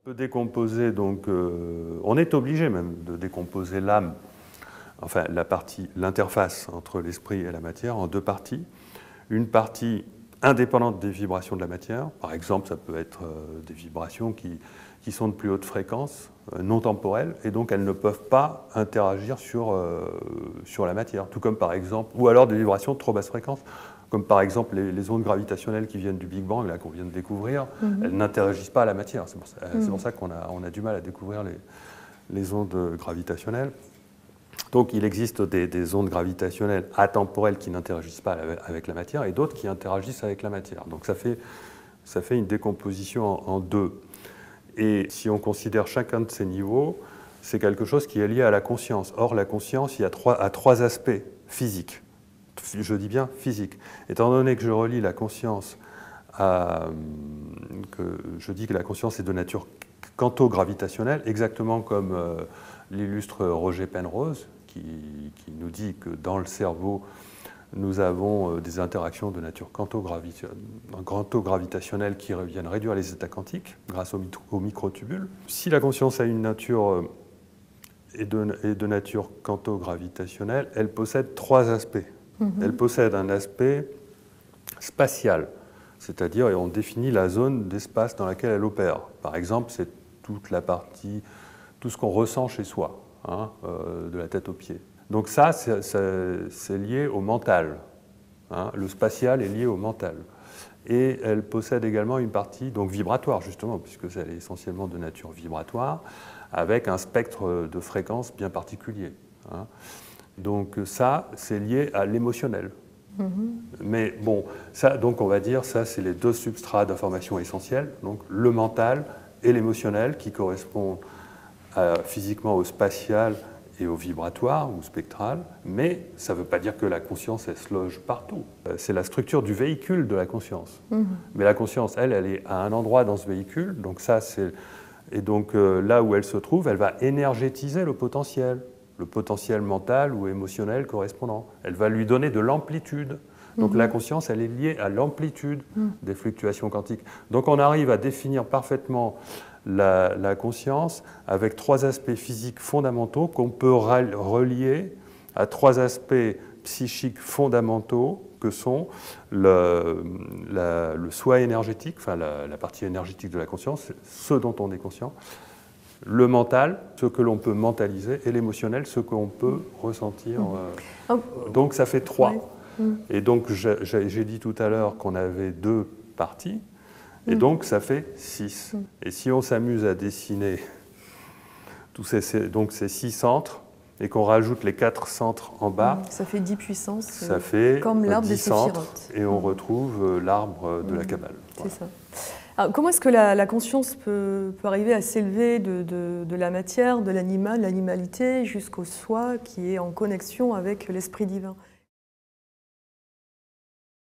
On peut décomposer, donc, on est obligé même de décomposer l'âme, enfin l'interface entre l'esprit et la matière en deux parties. Une partie indépendante des vibrations de la matière, par exemple ça peut être des vibrations qui sont de plus haute fréquence, non temporelles, et donc elles ne peuvent pas interagir sur la matière, tout comme par exemple, ou alors des vibrations de trop basse fréquence, comme par exemple les ondes gravitationnelles qui viennent du Big Bang, là qu'on vient de découvrir, elles n'interagissent pas à la matière. C'est pour ça qu'on a du mal à découvrir les ondes gravitationnelles. Donc il existe des ondes gravitationnelles atemporelles qui n'interagissent pas avec la matière et d'autres qui interagissent avec la matière. Donc ça fait une décomposition en deux. Et si on considère chacun de ces niveaux, c'est quelque chose qui est lié à la conscience. Or, la conscience, il y a trois aspects physiques. Je dis bien physique. Étant donné que je relie la conscience je dis que la conscience est de nature quanto-gravitationnelle, exactement comme l'illustre Roger Penrose, qui nous dit que dans le cerveau, nous avons des interactions de nature quanto-gravitationnelle qui viennent réduire les états quantiques grâce aux microtubules. Si la conscience a une nature est de nature quanto-gravitationnelle, elle possède trois aspects. Elle possède un aspect spatial, c'est-à-dire on définit la zone d'espace dans laquelle elle opère. Par exemple, c'est toute la partie, tout ce qu'on ressent chez soi, de la tête aux pieds. Donc ça, c'est lié au mental. Le spatial est lié au mental. Et elle possède également une partie donc vibratoire, justement, puisque elle est essentiellement de nature vibratoire, avec un spectre de fréquences bien particulier. Donc ça, c'est lié à l'émotionnel. Mais bon, ça, donc on va dire, ça, c'est les deux substrats d'information essentiels, donc le mental et l'émotionnel, qui correspondent physiquement au spatial et au vibratoire ou spectral, mais ça ne veut pas dire que la conscience, elle se loge partout. C'est la structure du véhicule de la conscience. Mais la conscience, elle est à un endroit dans ce véhicule, donc ça, c'est... Et donc là où elle se trouve, elle va énergétiser le potentiel mental ou émotionnel correspondant. Elle va lui donner de l'amplitude. Donc la conscience, elle est liée à l'amplitude des fluctuations quantiques. Donc on arrive à définir parfaitement la conscience avec trois aspects physiques fondamentaux qu'on peut relier à trois aspects psychiques fondamentaux que sont le soi énergétique, enfin la partie énergétique de la conscience, ce dont on est conscient, le mental, ce que l'on peut mentaliser, et l'émotionnel, ce qu'on peut ressentir. Donc ça fait trois. Et donc j'ai dit tout à l'heure qu'on avait deux parties, et donc ça fait 6. Et si on s'amuse à dessiner tous ces 6 centres, et qu'on rajoute les 4 centres en bas, ça fait 10 puissances, ça fait comme l'arbre des centres, et on retrouve l'arbre de la Kabbale. C'est ça. Alors, comment est-ce que la conscience peut arriver à s'élever de la matière, de l'animal, l'animalité, jusqu'au soi qui est en connexion avec l'esprit divin ?